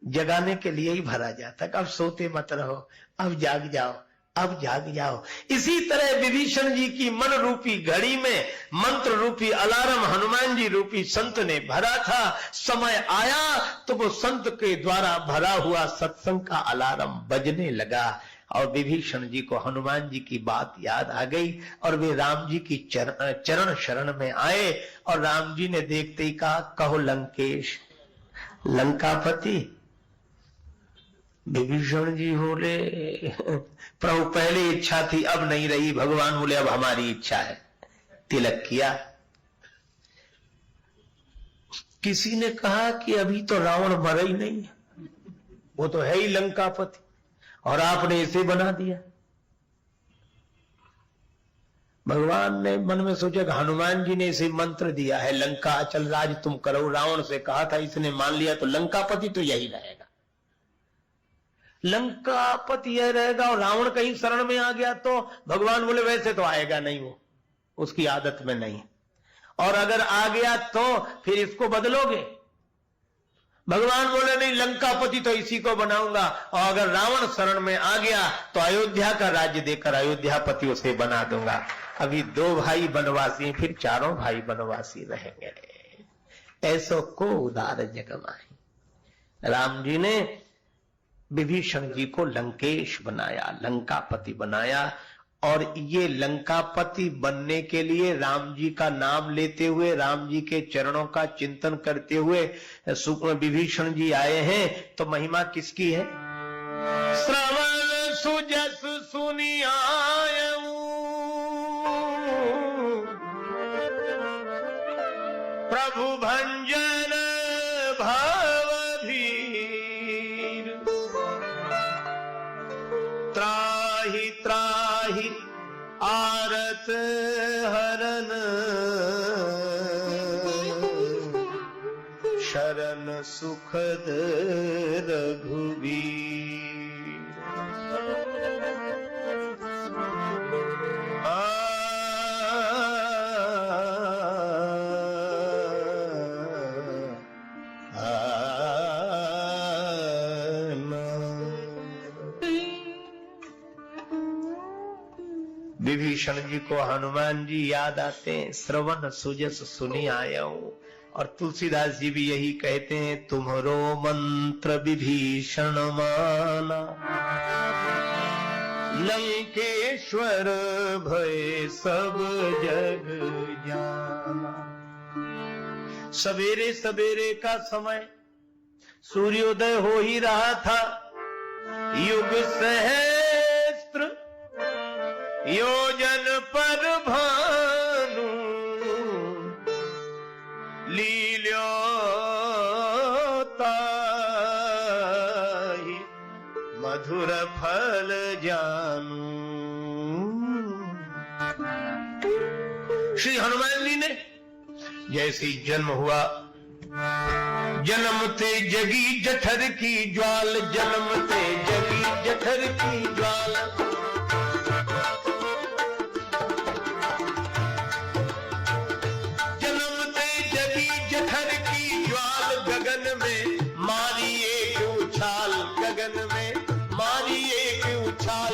जगाने के लिए ही भरा जाता है। अब सोते मत रहो, अब जाग जाओ, अब जाग जाओ। इसी तरह विभीषण जी की मन रूपी घड़ी में मंत्र रूपी अलार्म हनुमान जी रूपी संत ने भरा था। समय आया तो वो संत के द्वारा भरा हुआ सत्संग का अलार्म बजने लगा और विभीषण जी को हनुमान जी की बात याद आ गई और वे राम जी की चरण शरण में आए और राम जी ने देखते ही कहा, कहो लंकेश, लंकापति। विभीषण जी बोले, प्रभु पहले इच्छा थी अब नहीं रही। भगवान बोले, अब हमारी इच्छा है। तिलक किया। किसी ने कहा कि अभी तो रावण मरा ही नहीं है, वो तो है ही लंकापति और आपने इसे बना दिया। भगवान ने मन में सोचा कि हनुमान जी ने इसे मंत्र दिया है, लंका अचल राज तुम करो। रावण से कहा था, इसने मान लिया तो लंकापति तो यही रहेगा, लंकापति यह रहेगा। और रावण कहीं शरण में आ गया तो भगवान बोले, वैसे तो आएगा नहीं, वो उसकी आदत में नहीं, और अगर आ गया तो फिर इसको बदलोगे। भगवान बोले, नहीं, लंकापति तो इसी को बनाऊंगा, और अगर रावण शरण में आ गया तो अयोध्या का राज्य देकर अयोध्यापति उसे बना दूंगा। अभी 2 भाई बनवासी, फिर 4 भाई बनवासी रहेंगे। ऐसो को उदार जग माही। राम जी ने विभीषण जी को लंकेश बनाया, लंकापति बनाया, और ये लंकापति बनने के लिए राम जी का नाम लेते हुए, राम जी के चरणों का चिंतन करते हुए विभीषण जी आए हैं। तो महिमा किसकी है? श्रवण सुजस सुनि आयऊ, प्रभु भंजन भव भीर, त्राहि त्राहि आरत हरन, शरण सुखद रघुवीर। विभीषण जी को हनुमान जी याद आते हैं। श्रवण सुजस सुनि आयऊ। और तुलसीदास जी भी यही कहते हैं, तुम्हारो मंत्र विभीषण माना, लंकेश्वर भय सब जग जाना। सवेरे सवेरे का समय, सूर्योदय हो ही रहा था। युग सहस्त्र योजन पर भानु, लील्योताहि मधुर फल जानू। श्री हनुमान जी ने जैसे ही जन्म हुआ, जन्मते जगी जठर की ज्वाल, जन्मते जगी जठर की ज्वाल। जन्मते जगी जठर की ज्वाल, गगन में मारी एक उछाल, गगन में मारी एक उछाल।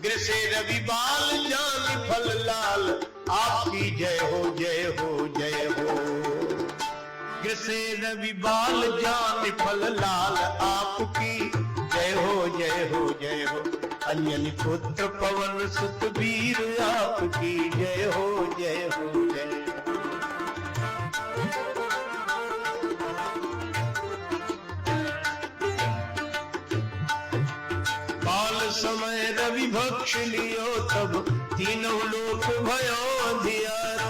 ग्रसे रवि बाल जान फल लाल, आपकी जय हो जय हो जय हो। ग्रसे रवि बाल जान फल लाल, आपकी जय हो जय हो जय हो। अंजनी पुत्र पवन सुत वीर, आपकी जय हो जय हो जय हो। बाल समय रवि भक्ष लियो, तब तीनों लोक भयो अंधियारो।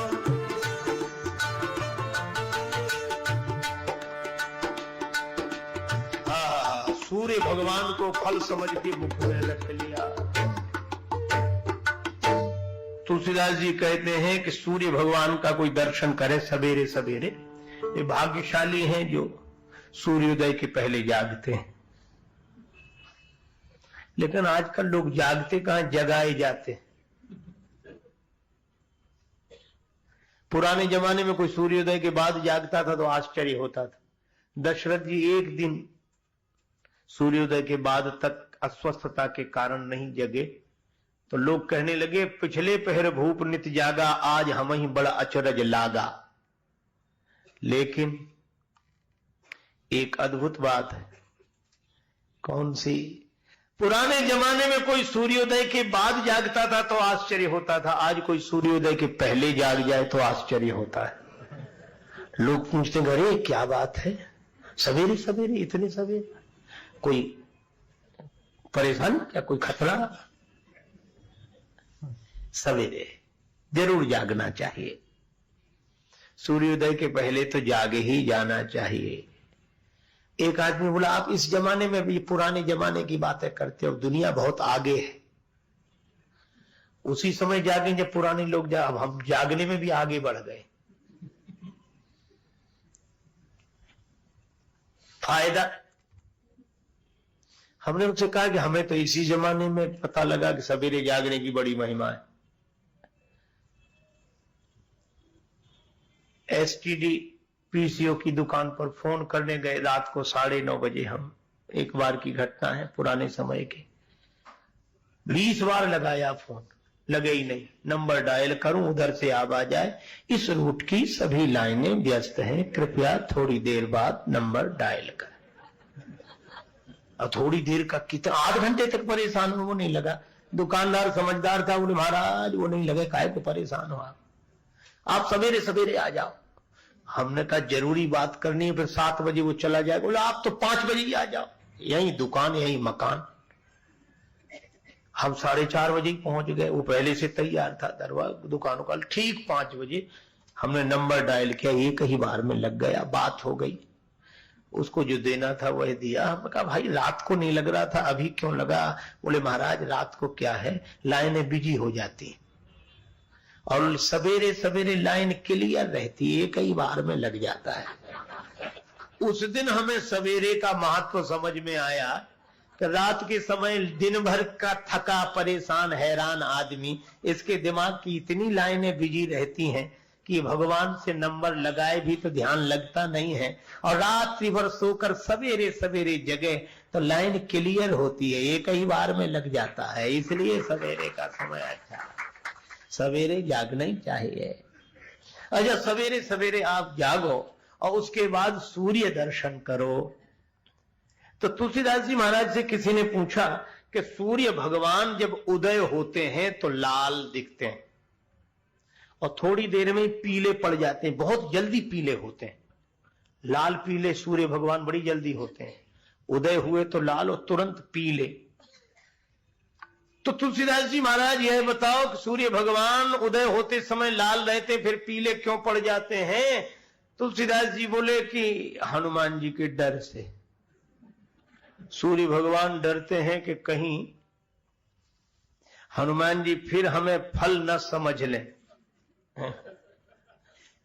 सूर्य भगवान को फल समझ के मुख में रख लिया। तुलसीदास जी कहते हैं कि सूर्य भगवान का कोई दर्शन करे सवेरे सवेरे, ये भाग्यशाली हैं जो सूर्योदय के पहले जागते हैं। लेकिन आजकल लोग जागते कहां, जगाए जाते। पुराने जमाने में कोई सूर्योदय के बाद जागता था तो आश्चर्य होता था। दशरथ जी एक दिन सूर्योदय के बाद तक अस्वस्थता के कारण नहीं जगे तो लोग कहने लगे, पिछले पहर भूप नित जागा, आज हम ही बड़ा अचरज लागा। लेकिन एक अद्भुत बात है। कौन सी? पुराने जमाने में कोई सूर्योदय के बाद जागता था तो आश्चर्य होता था, आज कोई सूर्योदय के पहले जाग जाए तो आश्चर्य होता है। लोग पूछते हैं, अरे क्या बात है, सवेरे सवेरे, इतने सवेरे, कोई परेशानी क्या, कोई खतरा? सवेरे जरूर जागना चाहिए, सूर्योदय के पहले तो जागे ही जाना चाहिए। एक आदमी बोला, आप इस जमाने में भी पुराने जमाने की बातें करते हो, दुनिया बहुत आगे है। उसी समय जागे जब पुराने लोग अब हम जागने में भी आगे बढ़ गए। फायदा? हमने उनसे कहा कि हमें तो इसी जमाने में पता लगा कि सवेरे जागने की बड़ी महिमा है। एसटीडी पीसीओ की दुकान पर फोन करने गए रात को 9:30 बजे। हम एक बार की घटना है, पुराने समय की। 20 बार लगाया फोन, लगे ही नहीं। नंबर डायल करूं, उधर से आवाज जाए, इस रूट की सभी लाइनें व्यस्त हैं, कृपया थोड़ी देर बाद नंबर डायल करें। और थोड़ी देर का कितना, 8 घंटे तक परेशान हो, वो नहीं लगा। दुकानदार समझदार था, बोले महाराज वो नहीं लगे, काहे को परेशान हो आप सवेरे सवेरे आ जाओ। हमने कहा जरूरी बात करनी है, फिर 7 बजे वो चला जाएगा। बोला आप तो 5 बजे ही आ जाओ, यही दुकान यही मकान। हम 4:30 बजे पहुंच गए, वो पहले से तैयार था दरवाजा दुकानों का। ठीक 5 बजे हमने नंबर डायल किया, एक ही बार में लग गया, बात हो गई। उसको जो देना था वह दिया। हमने कहा भाई रात को नहीं लग रहा था, अभी क्यों लगा? बोले महाराज रात को क्या है, लाइनें बिजी हो जाती और सवेरे सवेरे लाइन क्लियर रहती, एक ही बार में लग जाता है। उस दिन हमें सवेरे का महत्व समझ में आया कि रात के समय दिन भर का थका परेशान हैरान आदमी, इसके दिमाग की इतनी लाइनें बिजी रहती हैं कि भगवान से नंबर लगाए भी तो ध्यान लगता नहीं है, और रात्रि भर सोकर सवेरे सवेरे जगे तो लाइन क्लियर होती है, एक ही बार में लग जाता है। इसलिए सवेरे का समय अच्छा है, सवेरे जागना ही चाहिए। अच्छा, सवेरे सवेरे आप जागो और उसके बाद सूर्य दर्शन करो। तो तुलसीदास जी महाराज से किसी ने पूछा कि सूर्य भगवान जब उदय होते हैं तो लाल दिखते हैं और थोड़ी देर में पीले पड़ जाते हैं, बहुत जल्दी पीले होते हैं। लाल पीले सूर्य भगवान बड़ी जल्दी होते हैं, उदय हुए तो लाल और तुरंत पीले। तो तुलसीदास जी महाराज यह बताओ कि सूर्य भगवान उदय होते समय लाल रहते, फिर पीले क्यों पड़ जाते हैं? तुलसीदास जी बोले कि हनुमान जी के डर से। सूर्य भगवान डरते हैं कि कहीं हनुमान जी फिर हमें फल न समझ लें,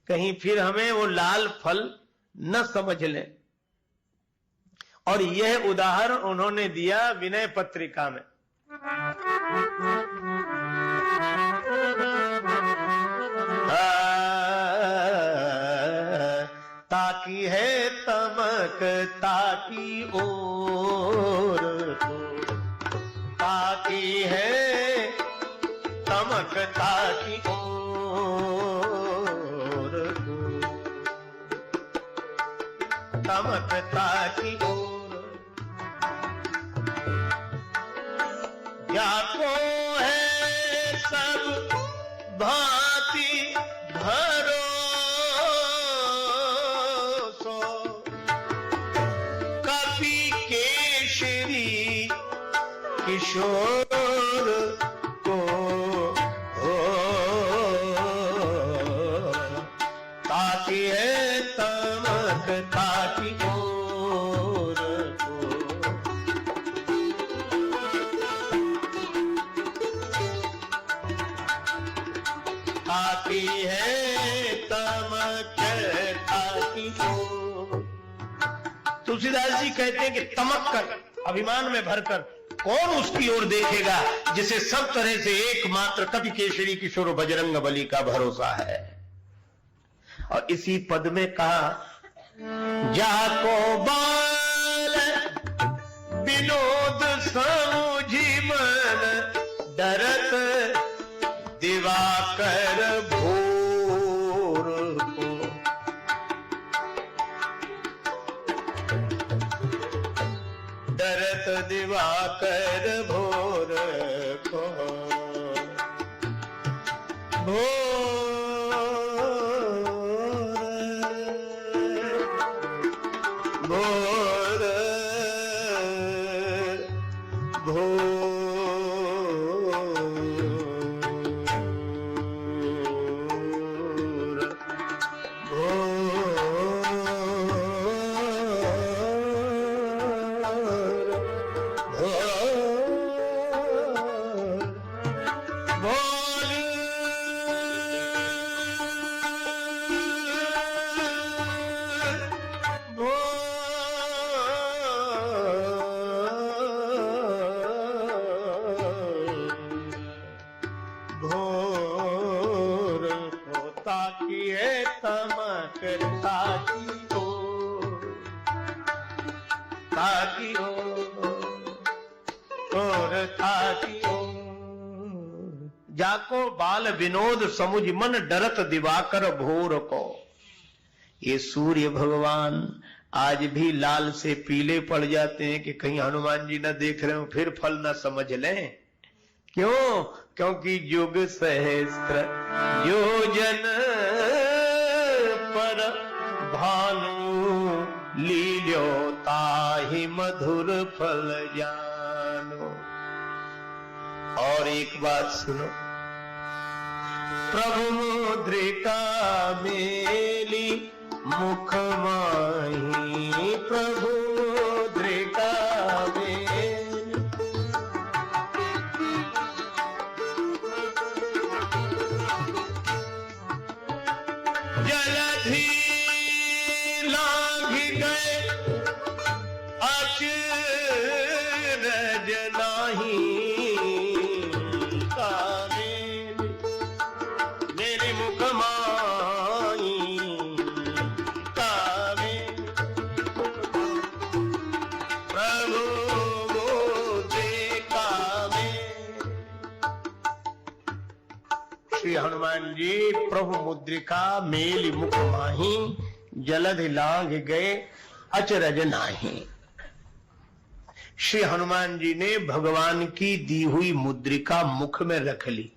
कहीं फिर हमें वो लाल फल न समझ लें। और यह उदाहरण उन्होंने दिया विनय पत्रिका में। ताकी है तमक ताकी ओर, ताकी है तमक ताकी ओर, तमक ताकी ओर। क्या को है सब भांति भरोसो, कपि केशरी किशोर को हो, ताकि है तमक ताकि ओर को। ताकि है तमक ताकि ओर। तुलसीदास जी कहते हैं कि तमक कर, अभिमान में भरकर कौन उसकी ओर देखेगा जिसे सब तरह से एकमात्र कपि केशरी किशोर बजरंग बली का भरोसा है। और इसी पद में कहा, जाको बाल डरत दिवाकर भोर को, भोर जाको बाल विनोद समुझ मन डरत दिवाकर भोर को। ये सूर्य भगवान आज भी लाल से पीले पड़ जाते हैं कि कहीं हनुमान जी न देख रहे हो फिर फल न समझ लें। क्यों? क्योंकि युग सहस्त्र योजन पर भानु लील्यो ताहि मधुर फल जानो। और एक बात सुनो, प्रभु मुद्रिका मेली मुख माही, प्रभु मुद्रिका मेली। जलधि लांघ गए अचरज नाही, हनुमान जी प्रभु मुद्रिका मेली मुख माही, जलध लांघ गए अचरज नाही। श्री हनुमान जी ने भगवान की दी हुई मुद्रिका मुख में रख ली।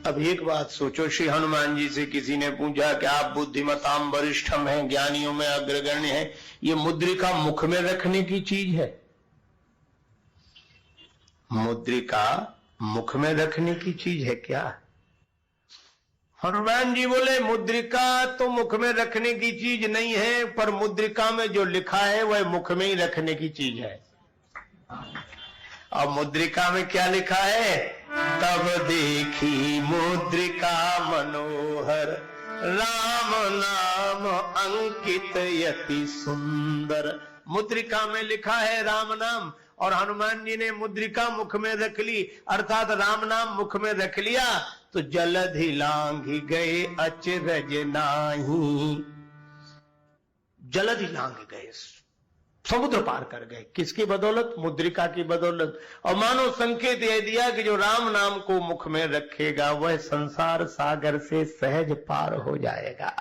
अब एक बात सोचो, श्री हनुमान जी से किसी ने पूछा कि आप बुद्धिमताम वरिष्ठम हैं, ज्ञानियों में अग्रगण्य हैं, ये मुद्रिका मुख में रखने की चीज है? मुद्रिका मुख में रखने की चीज है क्या? हनुमान जी बोले मुद्रिका तो मुख में रखने की चीज नहीं है, पर मुद्रिका में जो लिखा है वह मुख में ही रखने की चीज है। अब मुद्रिका में क्या लिखा है? तब देखी मुद्रिका मनोहर, राम नाम अंकित यति सुंदर। मुद्रिका में लिखा है राम नाम, और हनुमान जी ने मुद्रिका मुख में रख ली, अर्थात राम नाम मुख में रख लिया, तो जलधि लांघ गए अचरज नाही। जलधि लांघ गए, समुद्र पार कर गए। किसकी बदौलत? मुद्रिका की बदौलत। और मानो संकेत यह दिया कि जो राम नाम को मुख में रखेगा वह संसार सागर से सहज पार हो जाएगा।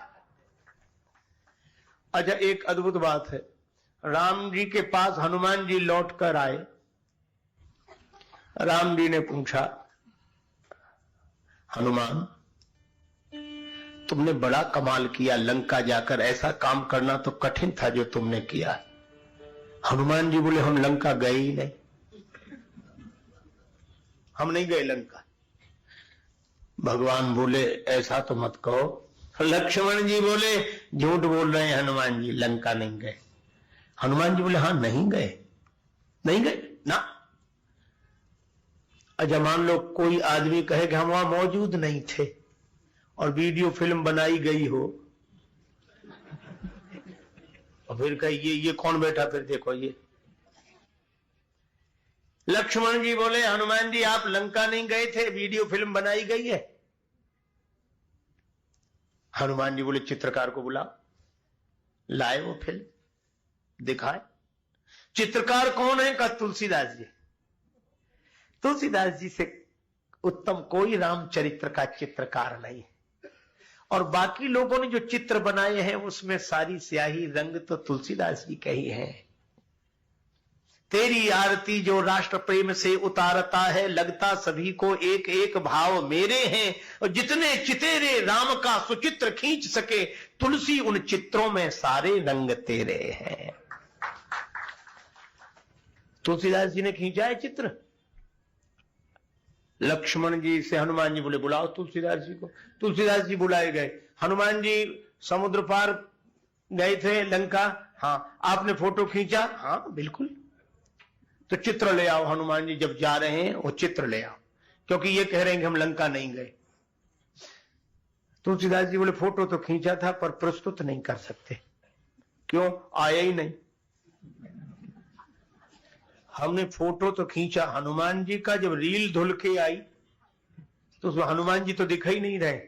अच्छा, एक अद्भुत बात है, राम जी के पास हनुमान जी लौट कर आए। राम जी ने पूछा, हनुमान तुमने बड़ा कमाल किया, लंका जाकर ऐसा काम करना तो कठिन था जो तुमने किया। हनुमान जी बोले, हम लंका गए ही नहीं, हम नहीं गए लंका। भगवान बोले, ऐसा तो मत कहो। लक्ष्मण जी बोले, झूठ बोल रहे हैं हनुमान जी, लंका नहीं गए। हनुमान जी बोले, हाँ नहीं गए, नहीं गए ना। अच्छा, मान लो कोई आदमी कहे कि हम वहां मौजूद नहीं थे और वीडियो फिल्म बनाई गई हो, और फिर कहे ये कौन बैठा, फिर देखो ये। लक्ष्मण जी बोले, हनुमान जी आप लंका नहीं गए थे, वीडियो फिल्म बनाई गई है। हनुमान जी बोले, चित्रकार को बुलाओ। लाए वो फिल्म, दिखाए। चित्रकार कौन है? का तुलसीदास जी। तुलसीदास जी से उत्तम कोई रामचरित्र का चित्रकार नहीं है। और बाकी लोगों ने जो चित्र बनाए हैं उसमें सारी स्याही रंग तो तुलसीदास जी के ही हैं। तेरी आरती जो राष्ट्र प्रेम से उतारता है, लगता सभी को एक एक भाव मेरे हैं, और जितने चितेरे राम का सुचित्र खींच सके, तुलसी उन चित्रों में सारे रंग तेरे हैं। तुलसीदास जी ने खींचा है चित्र। लक्ष्मण जी से हनुमान जी बोले बुलाओ तुलसीदास जी को। तुलसीदास जी बुलाए गए। हनुमान जी समुद्र पार गए थे लंका। हाँ, आपने फोटो खींचा? हाँ बिल्कुल। तो चित्र ले आओ। हनुमान जी जब जा रहे हैं वो चित्र ले आओ, क्योंकि ये कह रहे हैं कि हम लंका नहीं गए। तुलसीदास जी बोले फोटो तो खींचा था पर प्रस्तुत नहीं कर सकते। क्यों? आया ही नहीं। हमने फोटो तो खींचा हनुमान जी का, जब रील धुल के आई तो उसमें हनुमान जी तो दिखाई नहीं रहे।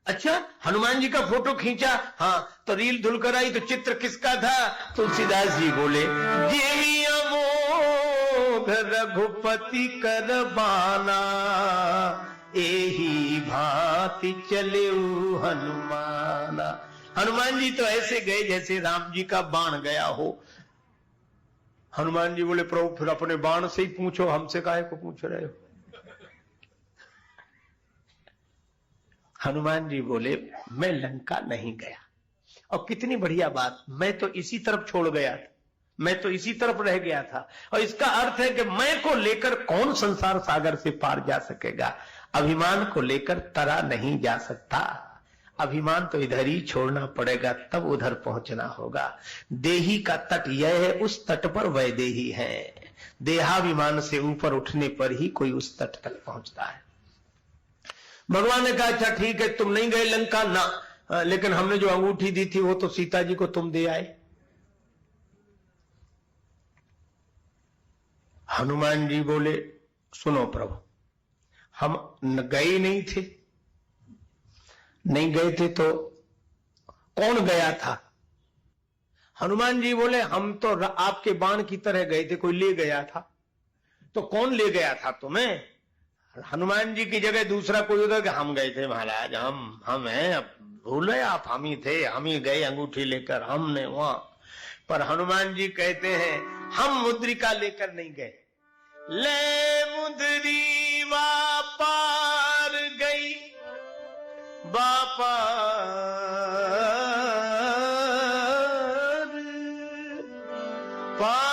अच्छा, हनुमान जी का फोटो खींचा, हाँ, तो रील धुल कर आई तो चित्र किसका था? तुलसीदास जी बोले जेवी अमोघ रघुपति कर बाना, एही भांति चले हनुमाना। हनुमान जी तो ऐसे गए जैसे राम जी का बाण गया हो। हनुमान जी बोले प्रभु फिर अपने बाण से ही पूछो, हमसे काहे को पूछ रहे हो? हनुमान जी बोले मैं लंका नहीं गया। और कितनी बढ़िया बात, मैं तो इसी तरफ छोड़ गया था, मैं तो इसी तरफ रह गया था। और इसका अर्थ है कि मैं को लेकर कौन संसार सागर से पार जा सकेगा? अभिमान को लेकर तरा नहीं जा सकता। अभिमान तो इधर ही छोड़ना पड़ेगा, तब उधर पहुंचना होगा। देही का तट यह है, उस तट पर वैदेही है। देहाभिमान से ऊपर उठने पर ही कोई उस तट तक पहुंचता है। भगवान ने कहा अच्छा ठीक है, तुम नहीं गए लंका ना, लेकिन हमने जो अंगूठी दी थी वो तो सीता जी को तुम दे आए। हनुमान जी बोले सुनो प्रभु, हम गए नहीं थे। नहीं गए थे तो कौन गया था? हनुमान जी बोले हम तो आपके बाण की तरह गए थे, कोई ले गया था। तो कौन ले गया था तुम्हें? हनुमान जी की जगह दूसरा कोई होता कि हम गए थे महाराज, हम हैं, अब भूल गए आप, हम ही थे, हम ही गए अंगूठी लेकर, हमने वहां। पर हनुमान जी कहते हैं हम मुद्रिका लेकर नहीं गए। ले मुद्री वा पार गई बापार पार,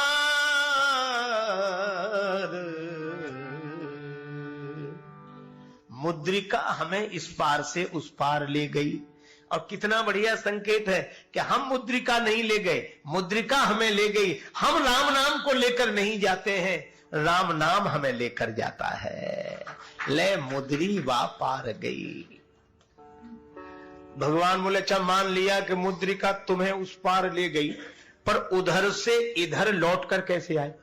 मुद्रिका हमें इस पार से उस पार ले गई। और कितना बढ़िया संकेत है कि हम मुद्रिका नहीं ले गए, मुद्रिका हमें ले गई। हम राम नाम को लेकर नहीं जाते हैं, राम नाम हमें लेकर जाता है। ले मुद्री वा पार गई। भगवान बोले अच्छा मान लिया कि मुद्रिका तुम्हें उस पार ले गई, पर उधर से इधर लौट कर कैसे आए?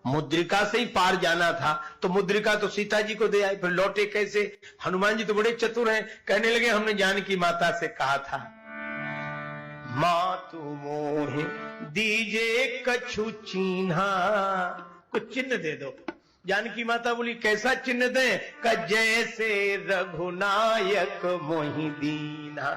मुद्रिका से ही पार जाना था तो मुद्रिका तो सीता जी को दे आए, फिर लौटे कैसे? हनुमान जी तो बड़े चतुर हैं, कहने लगे हमने जानकी माता से कहा था मातु मोहे दीजे कछु चिन्हा, कुछ चिन्ह दे दो। जानकी माता बोली कैसा चिन्ह दें? का जैसे रघुनायक मोहि दीना।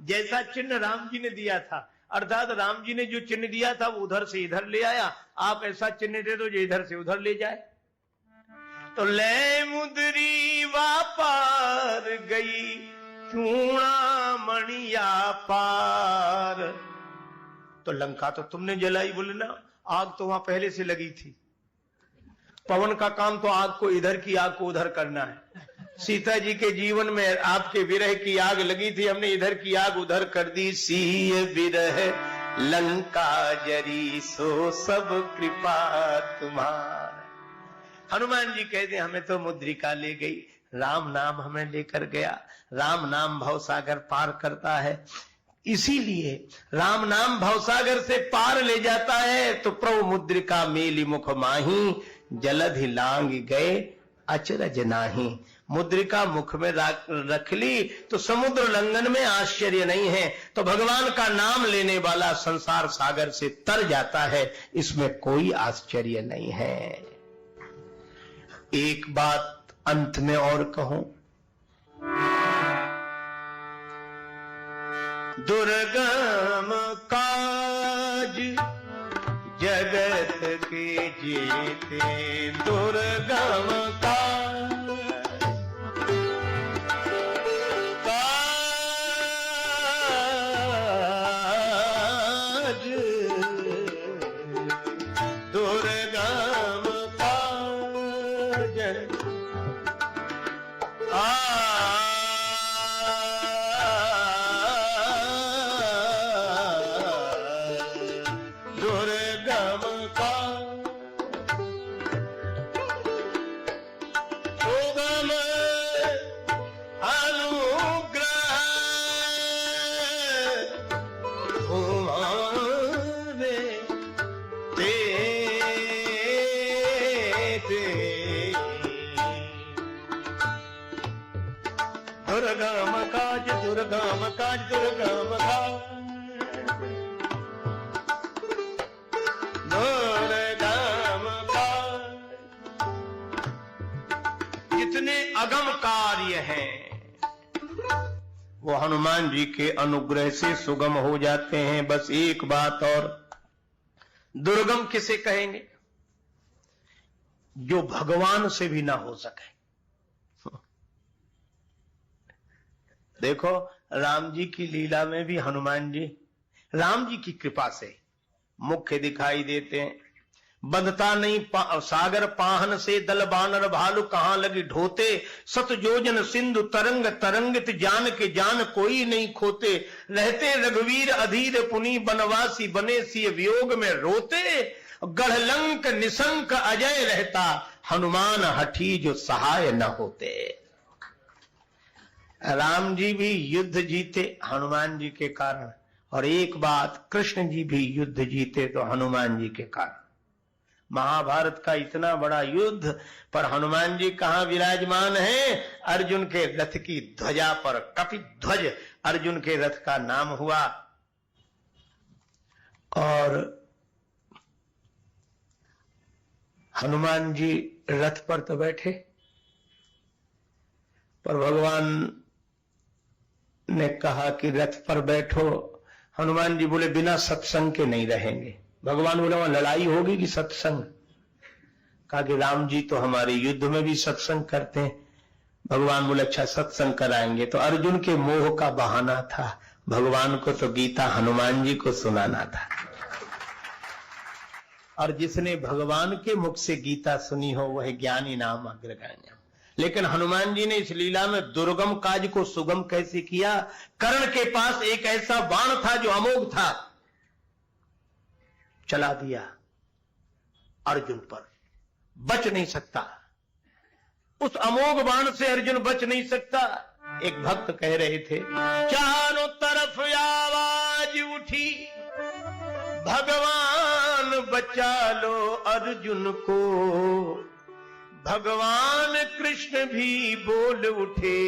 जैसा चिन्ह राम जी ने दिया था, अर्थात राम जी ने जो चिन्ह दिया था वो उधर से इधर ले आया, आप ऐसा चिन्ह दे दो जो इधर से उधर ले जाए। तो ले मुद्री वा पार गई चूड़ा मणिया पार। तो लंका तो तुमने जलाई, बोले ना आग तो वहां पहले से लगी थी। पवन का काम तो आग को इधर की आग को उधर करना है। सीता जी के जीवन में आपके विरह की आग लगी थी, हमने इधर की आग उधर कर दी। सीय विरह लंका जरी सो सब कृपा तुम्हार। हनुमान जी कहते हमें तो मुद्रिका ले गई, राम नाम हमें लेकर गया। राम नाम भवसागर पार करता है, इसीलिए राम नाम भवसागर से पार ले जाता है। तो प्रभु मुद्रिका मेली मुख माही, जलधि लांग गए अचरज नाही। मुद्रिका मुख में रख ली तो समुद्र लंघन में आश्चर्य नहीं है। तो भगवान का नाम लेने वाला संसार सागर से तर जाता है, इसमें कोई आश्चर्य नहीं है। एक बात अंत में और कहूं, दुर्गम काज जगत के जेते, दुर्गम काज दुर्गम काज दुर्गम काज सुगम अनुग्रह तुम्हारे दुर्गम काज दुर्गम काज दुर्गम काज दुर्गम काज। जितने अगम कार्य हैं वो हनुमान जी के अनुग्रह से सुगम हो जाते हैं। बस एक बात और, दुर्गम किसे कहेंगे? जो भगवान से भी ना हो सके। देखो राम जी की लीला में भी हनुमान जी राम जी की कृपा से मुख्य दिखाई देते हैं। बंधता नहीं सागर पाहन से, दल बानर भालू कहां लगी ढोते, सत योजन सिंधु तरंग तरंगित, जान के जान कोई नहीं खोते, रहते रघुवीर अधीर पुनि, बनवासी बने सिय वियोग में रोते, गढ़लंक निशंक अजय रहता, हनुमान हठी जो सहाय न होते। राम जी भी युद्ध जीते हनुमान जी के कारण, और एक बात, कृष्ण जी भी युद्ध जीते तो हनुमान जी के कारण। महाभारत का इतना बड़ा युद्ध पर हनुमान जी कहां विराजमान हैं? अर्जुन के रथ की ध्वजा पर। कपिध्वज अर्जुन के रथ का नाम हुआ। और हनुमान जी रथ पर तो बैठे, पर भगवान ने कहा कि रथ पर बैठो। हनुमान जी बोले बिना सत्संग के नहीं रहेंगे। भगवान बोले वहां लड़ाई होगी कि सत्संग? कहा कि राम जी तो हमारे युद्ध में भी सत्संग करते हैं। भगवान बोले अच्छा सत्संग कराएंगे। तो अर्जुन के मोह का बहाना था, भगवान को तो गीता हनुमान जी को सुनाना था। और जिसने भगवान के मुख से गीता सुनी हो वह ज्ञानी नाम अग्रगण्य। लेकिन हनुमान जी ने इस लीला में दुर्गम काज को सुगम कैसे किया? कर्ण के पास एक ऐसा बाण था जो अमोघ था, चला दिया अर्जुन पर, बच नहीं सकता। उस अमोघ बाण से अर्जुन बच नहीं सकता। एक भक्त कह रहे थे, चारों तरफ आवाज उठी, भगवान बचा लो अर्जुन को। भगवान कृष्ण भी बोल उठे,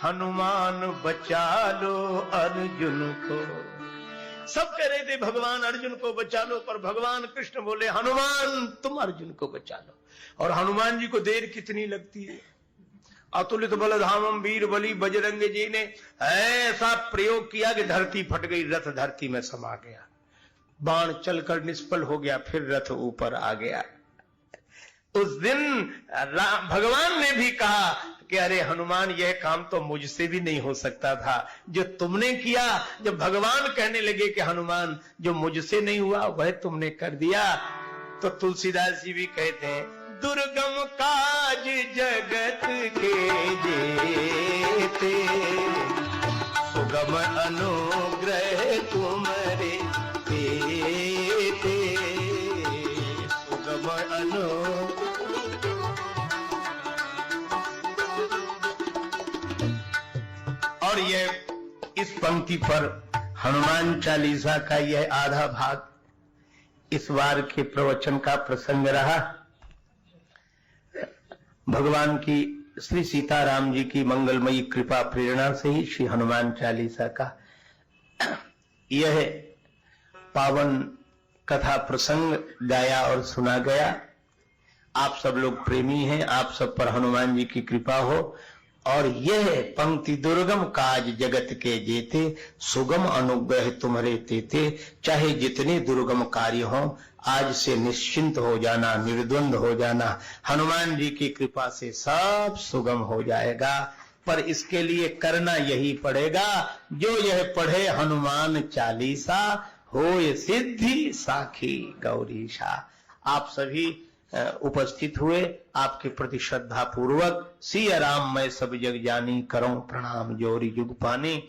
हनुमान बचा लो अर्जुन को। सब कह रहे थे भगवान अर्जुन को बचा लो, पर भगवान कृष्ण बोले हनुमान तुम अर्जुन को बचा लो। और हनुमान जी को देर कितनी लगती है। अतुलित बलधामम वीर बली बजरंग जी ने ऐसा प्रयोग किया कि धरती फट गई, रथ धरती में समा गया, बाण चलकर निष्फल हो गया, फिर रथ ऊपर आ गया। उस दिन भगवान ने भी कहा कि अरे हनुमान यह काम तो मुझसे भी नहीं हो सकता था जो तुमने किया। जब भगवान कहने लगे कि हनुमान जो मुझसे नहीं हुआ वह तुमने कर दिया, तो तुलसीदास जी भी कहते हैं, दुर्गम काज जगत के जेते, सुगम अनुग्रह तुम्हारे देते, सुगम अनुग्रह। और यह इस पंक्ति पर हनुमान चालीसा का यह आधा भाग इस बार के प्रवचन का प्रसंग रहा। भगवान की श्री सीताराम जी की मंगलमयी कृपा प्रेरणा से ही श्री हनुमान चालीसा का यह पावन कथा प्रसंग गाया और सुना गया। आप सब लोग प्रेमी हैं, आप सब पर हनुमान जी की कृपा हो और यह पंक्ति दुर्गम काज जगत के जेते, सुगम अनुग्रह तुम्हारे तेते। चाहे जितने दुर्गम कार्य हो, आज से निश्चिंत हो जाना, निर्द्वंद हो जाना, हनुमान जी की कृपा से सब सुगम हो जाएगा। पर इसके लिए करना यही पड़ेगा, जो यह पढ़े हनुमान चालीसा, होय सिद्धि साखी गौरीशा। आप सभी उपस्थित हुए, आपके प्रति श्रद्धा पूर्वक सिया राम मैं सब जग जानी, करऊं प्रणाम जोरी जुग पानी।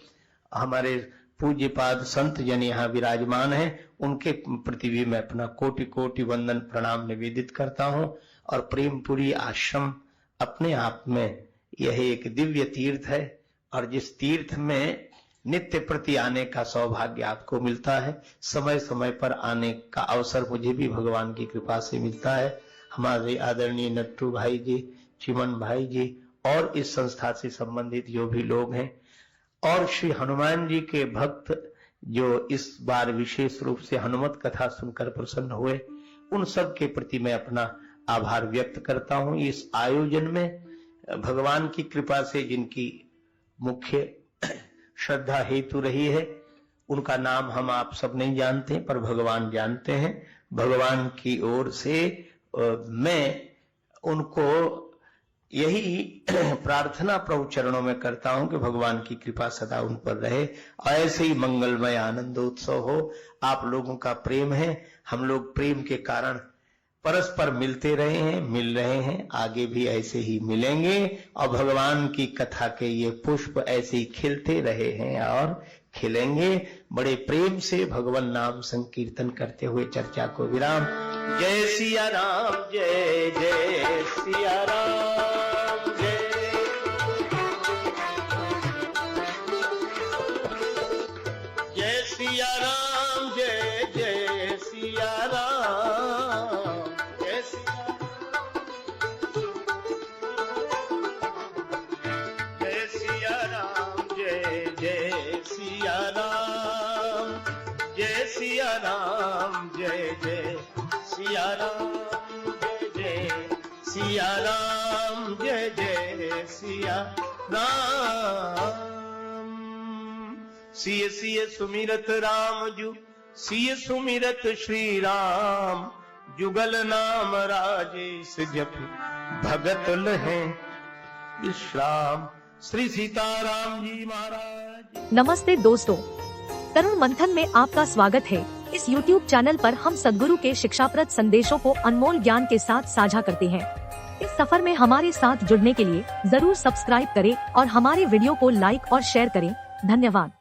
हमारे पूज्यपाद संत जन यहाँ विराजमान हैं, उनके प्रति भी मैं अपना कोटि कोटि वंदन प्रणाम निवेदित करता हूँ। और प्रेमपुरी आश्रम अपने आप में यह एक दिव्य तीर्थ है, और जिस तीर्थ में नित्य प्रति आने का सौभाग्य आपको मिलता है, समय समय पर आने का अवसर मुझे भी भगवान की कृपा से मिलता है। हमारे आदरणीय नट्टू भाई जी, चिमन भाई जी और इस संस्था से संबंधित जो भी लोग हैं, और श्री हनुमान जी के भक्त जो इस बार विशेष रूप से हनुमत कथा सुनकर प्रसन्न हुए, उन सब के प्रति मैं अपना आभार व्यक्त करता हूं। इस आयोजन में भगवान की कृपा से जिनकी मुख्य श्रद्धा हेतु रही है, उनका नाम हम आप सब नहीं जानते, पर भगवान जानते हैं। भगवान की ओर से मैं उनको यही प्रार्थना प्रभु चरणों में करता हूं कि भगवान की कृपा सदा उन पर रहे, ऐसे ही मंगलमय आनंदोत्सव हो। आप लोगों का प्रेम है, हम लोग प्रेम के कारण परस्पर मिलते रहे हैं, मिल रहे हैं, आगे भी ऐसे ही मिलेंगे, और भगवान की कथा के ये पुष्प ऐसे ही खिलते रहे हैं और खिलेंगे। बड़े प्रेम से भगवान नाम संकीर्तन करते हुए चर्चा को विराम। जय सिया राम, जय जय सिया राम, जय सिया राम, जय जय सिया राम, जय सिया, जय सिया राम, जय जय सिया राम, जय सिया राम, जय जय सिया राम, जय जय सिया राम, जय जय सिया राम। सिय सिय सुमिरत राम जू, सिय सुमिरत श्री राम, जुगल नाम राजेश जप, भगत लहे विश्राम। श्री सीताराम जी महाराज। नमस्ते दोस्तों, तरुण मंथन में आपका स्वागत है। इस YouTube चैनल पर हम सद्गुरु के शिक्षाप्रद संदेशों को अनमोल ज्ञान के साथ साझा करते हैं। इस सफर में हमारे साथ जुड़ने के लिए जरूर सब्सक्राइब करें और हमारे वीडियो को लाइक और शेयर करें। धन्यवाद।